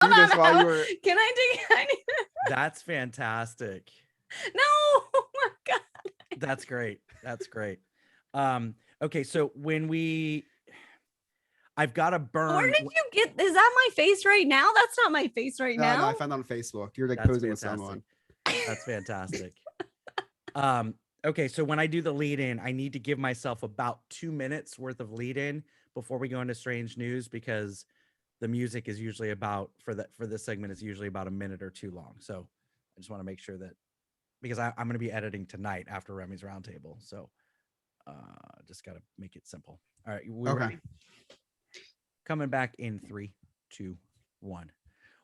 do this while you were. Can I do? That's fantastic. No. Oh my God. That's great. That's great. Okay, so I've got to burn. Where did you get? Is that my face right now? That's not my face right now. No, I found it on Facebook. You're like That's posing with fantastic. someone. That's fantastic. Okay, so when I do the lead in, I need to give myself about 2 minutes worth of lead in before we go into strange news, because the music is usually about for this segment is usually about a minute or two long. So I just want to make sure that, because I'm going to be editing tonight after Remy's roundtable. So just got to make it simple. All right, we ready? Coming back in 3, 2, 1.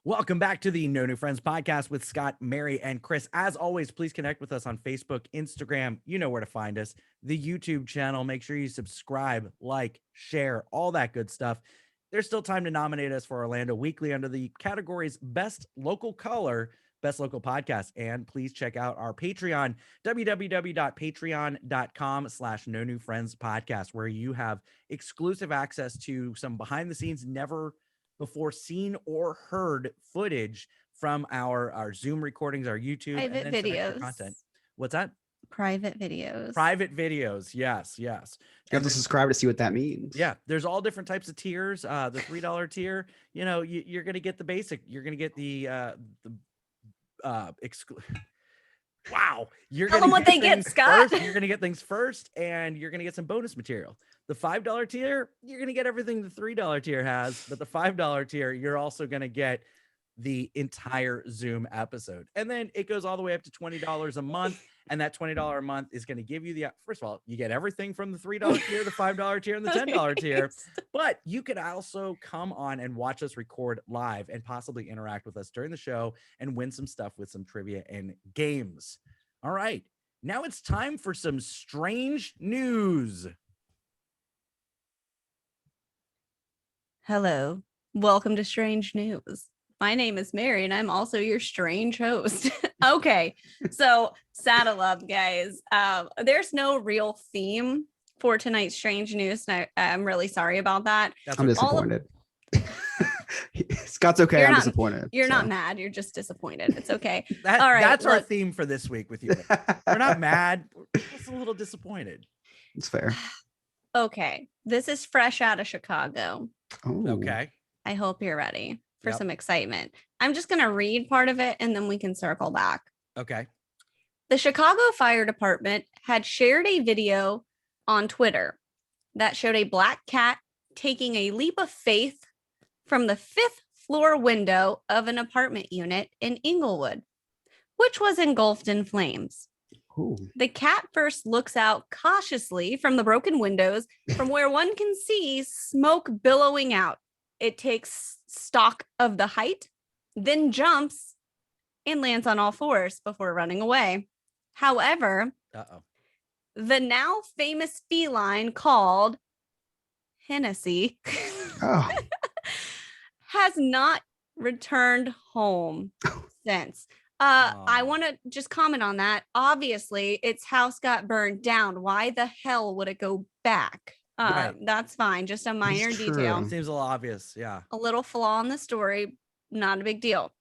Welcome back to the No New Friends podcast with Scott, Mary, and Chris. As always, please connect with us on Facebook, Instagram. You know where to find us. The YouTube channel. Make sure you subscribe, like, share, all that good stuff. There's still time to nominate us for Orlando Weekly under the categories Best Local Color, Best Local Podcast. And please check out our Patreon, www.patreon.com/No New Friends Podcast, where you have exclusive access to some behind the scenes, never before seen or heard footage from our Zoom recordings, our YouTube, Private and then some extra videos. content. What's that? Private videos. Private videos. Yes. You have to subscribe to see what that means. Yeah, there's all different types of tiers. The $3 tier, you're gonna get the basic. You're gonna get wow, you're Tell gonna them what they get, Scott. First. You're gonna get things first, and you're gonna get some bonus material. The $5 tier, you're gonna get everything the $3 tier has, but the $5 tier, you're also gonna get the entire Zoom episode, and then it goes all the way up to $20 a month. And that $20 a month is going to give you first of all, you get everything from the $3 tier, the $5 tier, and the $10 tier. But you could also come on and watch us record live and possibly interact with us during the show and win some stuff with some trivia and games. All right. Now it's time for some strange news. Hello. Welcome to Strange News. My name is Mary, and I'm also your strange host. Okay, so saddle up, guys. There's no real theme for tonight's strange news, and I'm really sorry about that. I'm disappointed. Scott's okay. I'm disappointed. You're not mad. You're just disappointed. It's okay. All right, that's our theme for this week with you. We're not mad. We're just a little disappointed. It's fair. Okay, this is fresh out of Chicago. Oh. Okay. I hope you're ready for some excitement. I'm just going to read part of it and then we can circle back. Okay. The Chicago Fire Department had shared a video on Twitter that showed a black cat taking a leap of faith from the 5th floor window of an apartment unit in Inglewood, which was engulfed in flames. Ooh. The cat first looks out cautiously from the broken windows from where one can see smoke billowing out. It takes stock of the height, then jumps and lands on all fours before running away. However, the now famous feline called Hennessy has not returned home since. I want to just comment on that. Obviously, its house got burned down. Why the hell would it go back? Right. That's fine. Just a minor detail. Seems a little obvious. Yeah. A little flaw in the story. Not a big deal.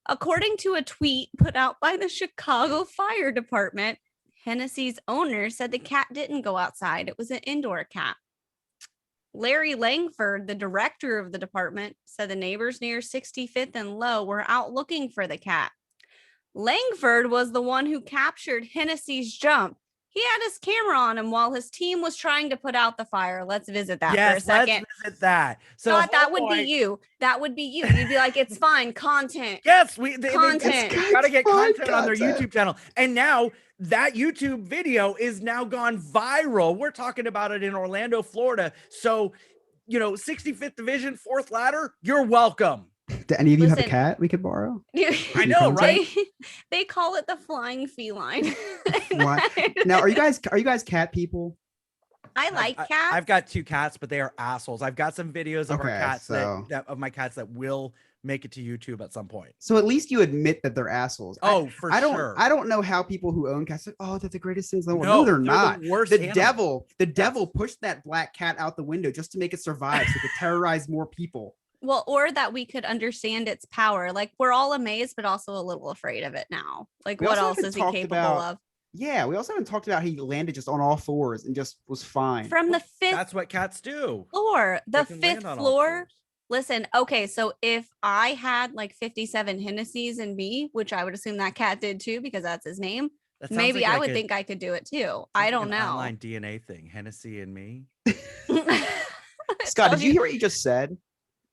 According to a tweet put out by the Chicago Fire Department, Hennessy's owner said the cat didn't go outside. It was an indoor cat. Larry Langford, the director of the department, said the neighbors near 65th and Low were out looking for the cat. Langford was the one who captured Hennessy's jump. He had his camera on him while his team was trying to put out the fire. Let's visit that for a second. Let's visit that. So that would be you. That would be you. You'd be like, it's fine. Content. Yes, content. They gotta get content on their YouTube channel. And now that YouTube video is now gone viral. We're talking about it in Orlando, Florida. So, 65th Division, 4th ladder, you're welcome. Do any of you have a cat we could borrow? I know, right? They call it the flying feline. Now, are you guys cat people? I like cats. I've got 2 cats, but they are assholes. I've got some videos of our cats of my cats that will make it to YouTube at some point. So at least you admit that they're assholes. For sure. I don't know how people who own cats, they're the greatest things in the world. No, they're not. The worst devil pushed that black cat out the window just to make it survive so it could terrorize more people. Well, or that we could understand its power. Like we're all amazed, but also a little afraid of it now. Like We what also else haven't is he talked capable about- of? Yeah, we also haven't talked about he landed just on all fours and just was fine. From the fifth That's what cats do. floor, They the can fifth land on all floor. fours. Listen, okay, so if I had like 57 Hennessy's in me, which I would assume that cat did too, because that's his name, That sounds maybe like- I like would a- think I could do it too. sounds I like don't an know. Online DNA thing. Hennessy and me. Scott, Tells did you hear what you just said?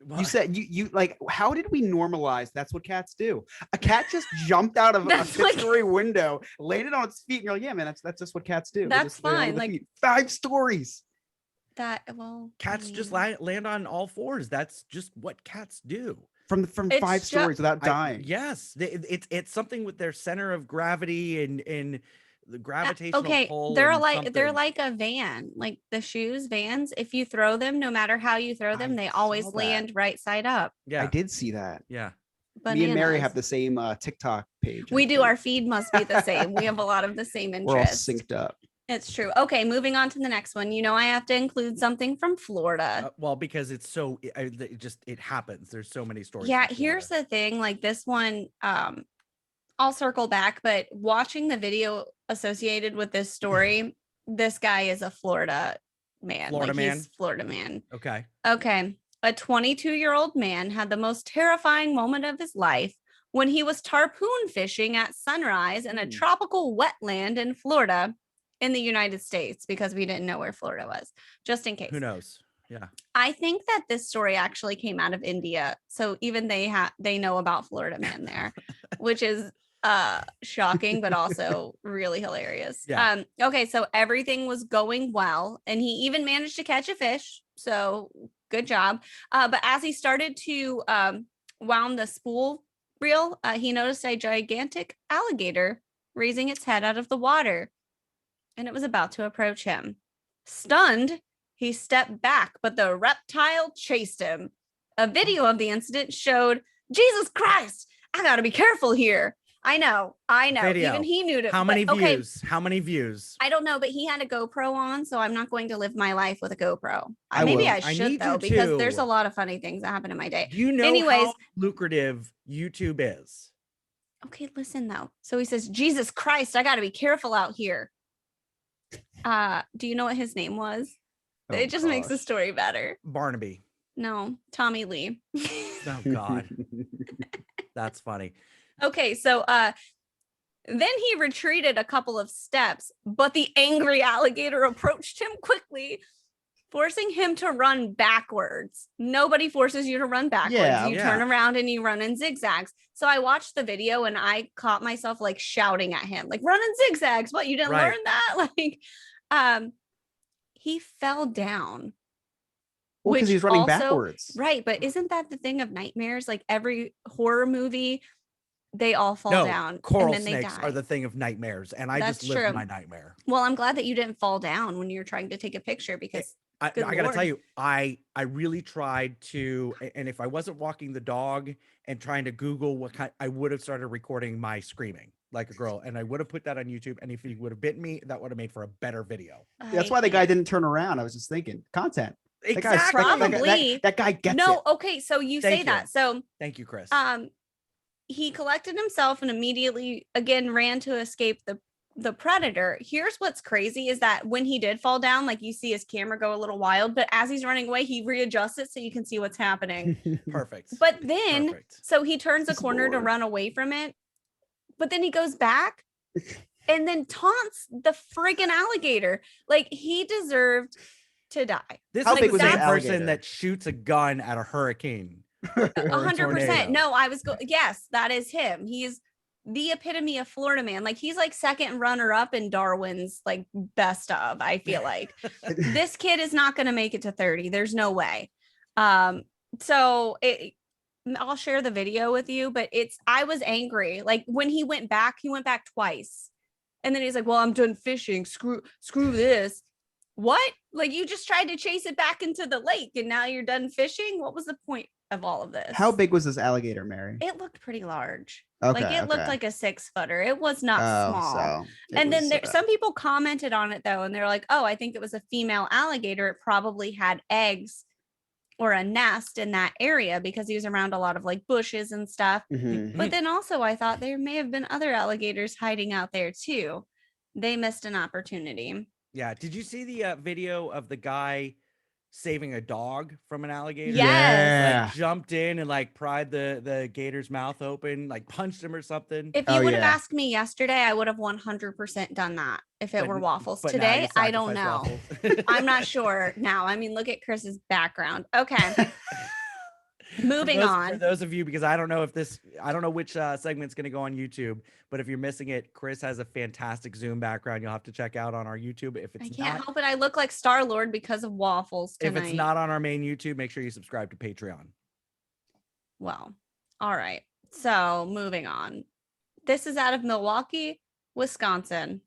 You What? said you like, how did we normalize that's what cats do? A cat just jumped out of a That's like- fifth-story window, landed on its feet, and you're like, yeah, man, that's just what cats do. They That's just land on fine, their like- feet. 5 stories. That well, I Cats just mean, land on all fours. That's just what cats do. From It's 5 ju- stories without dying. Yes, it's something with their center of gravity and the gravitational okay, pull. they're and like they're something. like a van, like the shoes vans. If you throw them, no matter how you throw them, I they saw always that. land right side up. Yeah, I did see that. yeah. Me and Mary Bananas. have the same TikTok page. I We do. think. Our feed must be the same. We have a lot of the same We're all interests. synced up. It's true. Okay, moving on to the next one. You know, I have to include something from Florida. Well, because it's so it happens. There's so many stories. Yeah, from here's Florida. the thing. Like this one, I'll circle back, but watching the video associated with this story, this guy is a Florida man. Florida man? He's Florida man. Okay. Okay. A 22-year-old man had the most terrifying moment of his life when he was tarpon fishing at sunrise in a Hmm. tropical wetland in Florida in the United States, because we didn't know where Florida was, just in case. Who knows? Yeah. I think that this story actually came out of India. So even they know about Florida man there, which is shocking, but also really hilarious. Yeah. Okay, so everything was going well, and he even managed to catch a fish. So good job. But as he started to wound the spool reel, he noticed a gigantic alligator raising its head out of the water, and it was about to approach him. Stunned, he stepped back, but the reptile chased him. A video of the incident showed, Jesus Christ, I gotta be careful here. I know. Video. Even he knew to. How many but, okay, views? How many views? I don't know, but he had a GoPro on, so I'm not going to live my life with a GoPro. I Maybe will. I I should need though, you because there's to. a lot of funny things that happen in my day. Do you know Anyways- how lucrative YouTube is? Okay, listen though. So he says, Jesus Christ, I gotta be careful out here. Do you know what his name was? Oh, It just makes the gosh. story better. Barnaby. No, Tommy Lee. Oh God, that's funny. Okay, so then he retreated a couple of steps, but the angry alligator approached him quickly, forcing him to run backwards. Nobody forces you to run backwards. Yeah, You yeah. turn around and you run in zigzags. So I watched the video and I caught myself like shouting at him, like, run in zigzags. What, you didn't Right. learn that? Like, he fell down. Well, because which he's running also- backwards. Right, but isn't that the thing of nightmares? Like every horror movie, they all fall No, down coral and then they snakes die. are the thing of nightmares, and I That's just lived true. my nightmare. Well, I'm glad that you didn't fall down when you're trying to take a picture, because I Good gotta tell Lord. you, I really tried to, and if I wasn't walking the dog and trying to Google what kind, I would have started recording my screaming like a girl, and I would have put that on YouTube. And if he would have bitten me, that would have made for a better video. That's I why the guy can't- didn't turn around. I was just thinking, content. That guy's- Exactly. that guy- Probably. that guy gets No, it. okay, so you Thank say you. that. So Thank you, Chris. he collected himself and immediately again ran to escape the predator. Here's what's crazy is that when he did fall down, like you see his camera go a little wild, but as he's running away, he readjusts it so you can see what's happening. Perfect. But then Perfect. so he turns a Good corner to Lord. run away from it, but then he goes back and then taunts the friggin' alligator. Like he deserved to die. This How is big the was same this person alligator? that shoots a gun at a hurricane. or a 100%. tornado. No, yes, that is him. He's the epitome of Florida man. Like he's like second runner up in Darwin's like best of, I feel like. This kid is not going to make it to 30. There's no way. So I'll share the video with you, but I was angry. Like when he went back twice. And then he's like, well, I'm done fishing. Screw this. What? Like you just tried to chase it back into the lake and now you're done fishing? What was the point of all of this? How big was this alligator, Mary? It looked pretty large. Okay, Like it looked okay. like a 6-footer. It was not small. So it And then was, some people commented on it though, and they're like, "Oh, I think it was a female alligator. It probably had eggs or a nest in that area because he was around a lot of like bushes and stuff. Mhm. But then also I thought there may have been other alligators hiding out there too. They missed an opportunity. Yeah. Did you see the video of the guy saving a dog from an alligator? Yes. Like jumped in and like pried the gator's mouth open, like punched him or something. If you would have asked me yesterday, I would have 100% done that if it were waffles. But now you Today, I don't sacrifice know. waffles. I'm not sure now. I mean, look at Chris's background. Okay. Moving For on. those of you, because I don't know which segment's going to go on YouTube, but if you're missing it, Chris has a fantastic Zoom background. You'll have to check out on our YouTube. If it's I can't help it. I look like Star-Lord because of waffles tonight. If it's not on our main YouTube, make sure you subscribe to Patreon. Well, all right. So moving on. This is out of Milwaukee, Wisconsin.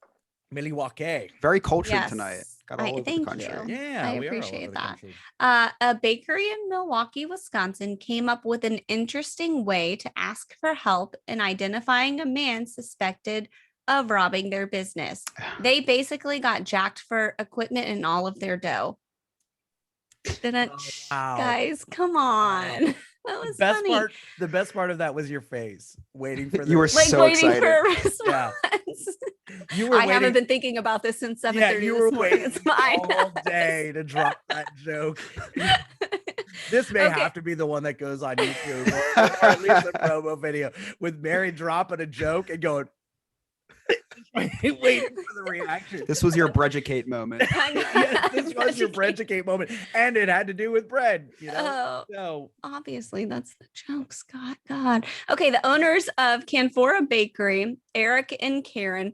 Milwaukee. Very cultured tonight. Got all over the Thank country. you. Yeah, I we are all appreciate over the that. country. A bakery in Milwaukee, Wisconsin came up with an interesting way to ask for help in identifying a man suspected of robbing their business. They basically got jacked for equipment and all of their dough. Wow. Guys, come on. That was funny. The best part of that was your face, waiting for the You were Like so waiting excited. for a response. Yeah. You were I haven't been thinking about this since 7:30 you were this morning. waiting It's mine. all day to drop that joke. This may have to be the one that goes on YouTube, or at least a promo video with Mary dropping a joke and going, waiting for the reaction. This was your Bredgicate moment. Yes, this was your Bredgicate moment, and it had to do with bread. You know, so obviously that's the joke, Scott. God. Okay, the owners of Canfora Bakery, Eric and Karen.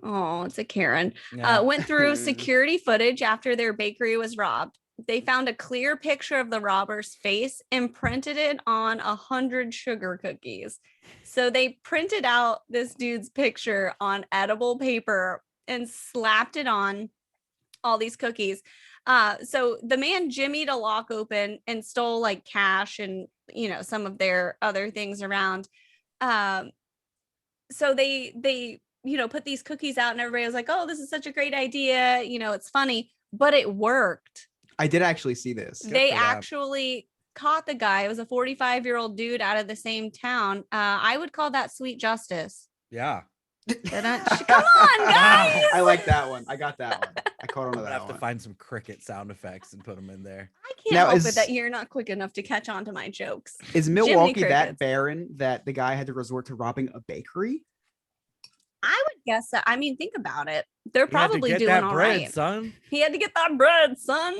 Oh, it's a Karen. Went through security footage after their bakery was robbed. They found a clear picture of the robber's face and printed it on 100 sugar cookies. So they printed out this dude's picture on edible paper and slapped it on all these cookies. So the man jimmied a lock open and stole like cash and, you know, some of their other things around. So they, you know, put these cookies out and everybody was like, oh, this is such a great idea. You know, it's funny, but it worked. I did actually see this. They actually caught the guy. It was a 45-year-old dude out of the same town. I would call that sweet justice. Yeah. Come on, guys. I like that one. I got that one. I caught on to that. I have to find some cricket sound effects and put them in there. I can't help it that you're not quick enough to catch on to my jokes. Is Milwaukee that barren that the guy had to resort to robbing a bakery? I would guess that. I mean, think about it. They're probably doing that all bread, right. Son. He had to get that bread, son.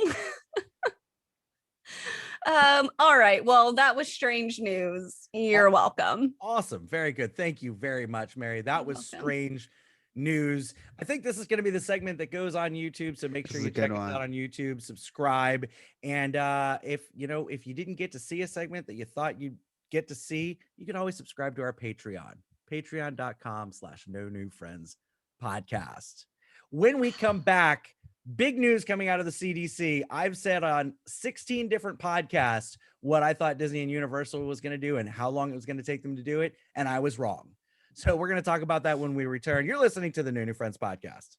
All right. Well, that was strange news. You're welcome. Awesome. Very good. Thank you very much, Mary. That was strange news. I think this is going to be the segment that goes on YouTube. So make sure you check us out on YouTube, subscribe. And if you didn't get to see a segment that you thought you'd get to see, you can always subscribe to our Patreon. Patreon.com/No New Friends podcast. When we come back, big news coming out of the CDC. I've said on 16 different podcasts what I thought Disney and Universal was going to do and how long it was going to take them to do it. And I was wrong. So we're going to talk about that when we return. You're listening to the No New Friends podcast.